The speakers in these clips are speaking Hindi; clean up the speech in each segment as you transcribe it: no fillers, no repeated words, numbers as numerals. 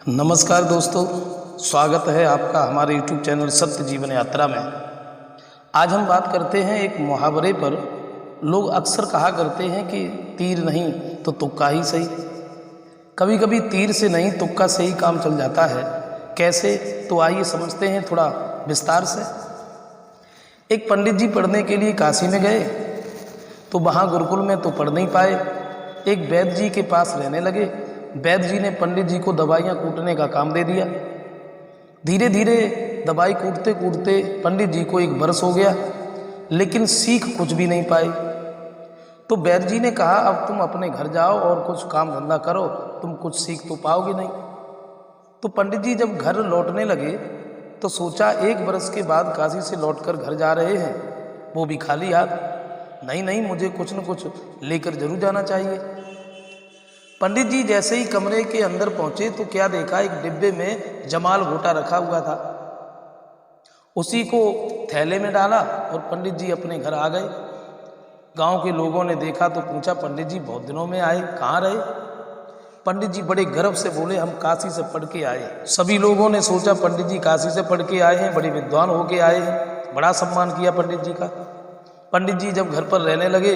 नमस्कार दोस्तों, स्वागत है आपका हमारे YouTube चैनल सत्य जीवन यात्रा में। आज हम बात करते हैं एक मुहावरे पर। लोग अक्सर कहा करते हैं कि तीर नहीं तो तुक्का ही सही। कभी कभी तीर से नहीं तुक्का से ही काम चल जाता है। कैसे, तो आइए समझते हैं थोड़ा विस्तार से। एक पंडित जी पढ़ने के लिए काशी में गए, तो वहाँ गुरुकुल में तो पढ़ नहीं पाए। एक वैद्य जी के पास रहने लगे। वैद्य जी ने पंडित जी को दवाइयाँ कूटने का काम दे दिया। धीरे धीरे दवाई कूटते कूटते पंडित जी को 1 वर्ष हो गया, लेकिन सीख कुछ भी नहीं पाए। तो वैद्य जी ने कहा, अब तुम अपने घर जाओ और कुछ काम धंधा करो, तुम कुछ सीख तो पाओगे नहीं। तो पंडित जी जब घर लौटने लगे तो सोचा 1 वर्ष के बाद काशी से लौटकर घर जा रहे हैं, वो भी खाली हाथ। नहीं, मुझे कुछ न कुछ लेकर जरूर जाना चाहिए। पंडित जी जैसे ही कमरे के अंदर पहुंचे तो क्या देखा, एक डिब्बे में जमाल घोटा रखा हुआ था। उसी को थैले में डाला और पंडित जी अपने घर आ गए। गांव के लोगों ने देखा तो पूछा, पंडित जी बहुत दिनों में आए, कहाँ रहे? पंडित जी बड़े गर्व से बोले, हम काशी से पढ़ के आए। सभी लोगों ने सोचा पंडित जी काशी से पढ़ के आए हैं, बड़े विद्वान होके आए हैं। बड़ा सम्मान किया पंडित जी का। पंडित जी जब घर पर रहने लगे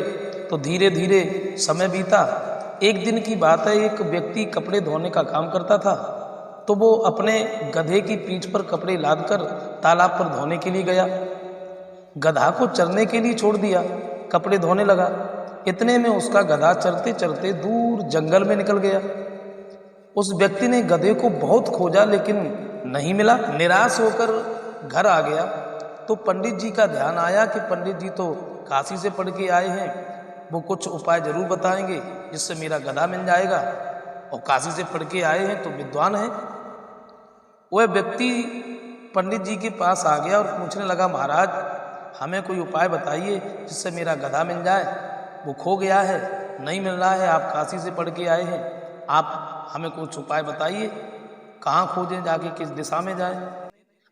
तो धीरे धीरे समय बीता। एक दिन की बात है, एक व्यक्ति कपड़े धोने का काम करता था। तो वो अपने गधे की पीठ पर कपड़े लादकर तालाब पर धोने के लिए गया। गधा को चरने के लिए छोड़ दिया, कपड़े धोने लगा। इतने में उसका गधा चरते चरते दूर जंगल में निकल गया। उस व्यक्ति ने गधे को बहुत खोजा, लेकिन नहीं मिला। निराश होकर घर आ गया तो पंडित जी का ध्यान आया कि पंडित जी तो काशी से पढ़ के आए हैं, वो कुछ उपाय जरूर बताएंगे जिससे मेरा गधा मिल जाएगा, और काशी से पढ़ के आए हैं तो विद्वान हैं। वह व्यक्ति पंडित जी के पास आ गया और पूछने लगा, महाराज हमें कोई उपाय बताइए जिससे मेरा गधा मिल जाए, वो खो गया है, नहीं मिल रहा है। आप काशी से पढ़ के आए हैं, आप हमें कुछ उपाय बताइए, कहाँ खोजें, जाके किस दिशा में जाएं।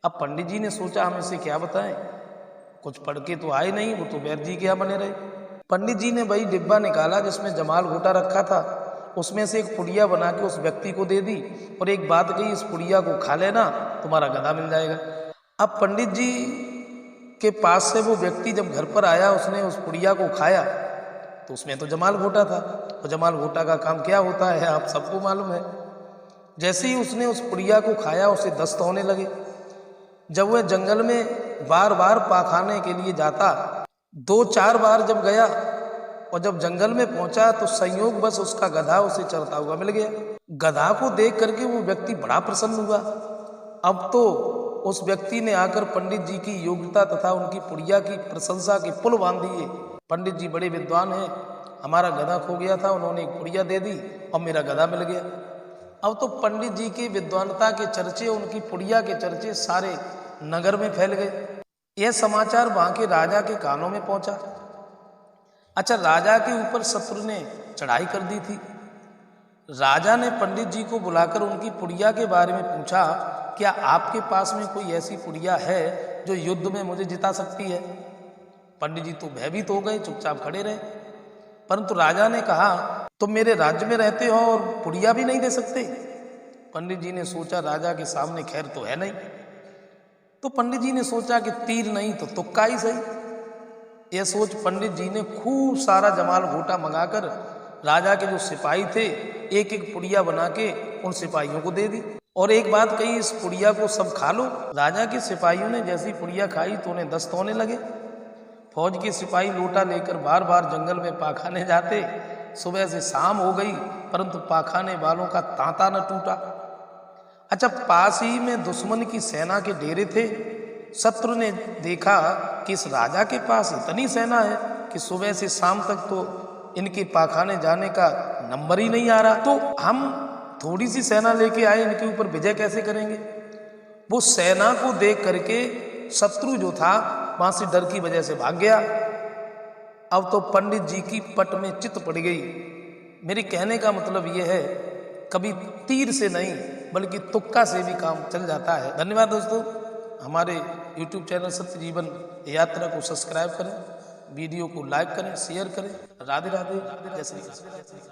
अब पंडित जी ने सोचा, हम इसे क्या बताएं, कुछ पढ़ के तो आए नहीं, वो तो वैद्य जी के यहाँ बने रहे। पंडित जी ने वही डिब्बा निकाला जिसमें जमाल घोटा रखा था, उसमें से एक पुड़िया बना के उस व्यक्ति को दे दी और एक बात कही, इस पुड़िया को खा लेना, तुम्हारा गधा मिल जाएगा। अब पंडित जी के पास से वो व्यक्ति जब घर पर आया, उसने उस पुड़िया को खाया तो उसमें तो जमाल घोटा था। और जमाल घोटा का काम क्या होता है आप सबको मालूम है। जैसे ही उसने उस पुड़िया को खाया, उसे दस्त होने लगे। जब वह जंगल में बार बार पाखाने के लिए जाता, 2-4 बार जब गया और जब जंगल में पहुंचा तो संयोग बस उसका गधा उसे चरता हुआ मिल गया। गधा को देख करके वो व्यक्ति बड़ा प्रसन्न हुआ। अब तो उस व्यक्ति ने आकर पंडित जी की योग्यता तथा उनकी पुड़िया की प्रशंसा के पुल बांध दिए। पंडित जी बड़े विद्वान हैं, हमारा गधा खो गया था, उन्होंने एक पुड़िया दे दी और मेरा गधा मिल गया। अब तो पंडित जी की विद्वानता के चर्चे, उनकी पुड़िया के चर्चे सारे नगर में फैल गए। यह समाचार वहां के राजा के कानों में पहुंचा। अच्छा, राजा के ऊपर शत्रु ने चढ़ाई कर दी थी। राजा ने पंडित जी को बुलाकर उनकी पुड़िया के बारे में पूछा, क्या आपके पास में कोई ऐसी पुड़िया है जो युद्ध में मुझे जिता सकती है? पंडित जी तो भयभीत हो गए, चुपचाप खड़े रहे। परंतु राजा ने कहा, तुम मेरे राज्य में रहते हो और पुड़िया भी नहीं दे सकते? पंडित जी ने सोचा, राजा के सामने खैर तो है नहीं। तो पंडित जी ने सोचा कि तीर नहीं तो तुक्का ही सही। यह सोच पंडित जी ने खूब सारा जमाल घोटा मंगाकर राजा के जो सिपाही थे, एक एक पुड़िया बना के उन सिपाहियों को दे दी और एक बात कही, इस पुड़िया को सब खा लो। राजा के सिपाहियों ने जैसी पुड़िया खाई तो उन्हें दस्त होने लगे। फौज के सिपाही लोटा लेकर बार बार जंगल में पाखाने जाते। सुबह से शाम हो गई, परंतु पाखाने वालों का तांता न टूटा। अच्छा, पास ही में दुश्मन की सेना के डेरे थे। शत्रु ने देखा कि इस राजा के पास इतनी सेना है कि सुबह से शाम तक तो इनके पाखाने जाने का नंबर ही नहीं आ रहा, तो हम थोड़ी सी सेना लेके आए, इनके ऊपर विजय कैसे करेंगे। वो सेना को देख करके शत्रु जो था वहां से डर की वजह से भाग गया। अब तो पंडित जी की पट में चित पड़ गई। मेरे कहने का मतलब यह है, कभी तीर से नहीं बल्कि तुक्का से भी काम चल जाता है। धन्यवाद दोस्तों। हमारे YouTube चैनल सत्य जीवन यात्रा को सब्सक्राइब करें, वीडियो को लाइक करें, शेयर करें। राधे राधे, जय श्री कृष्ण।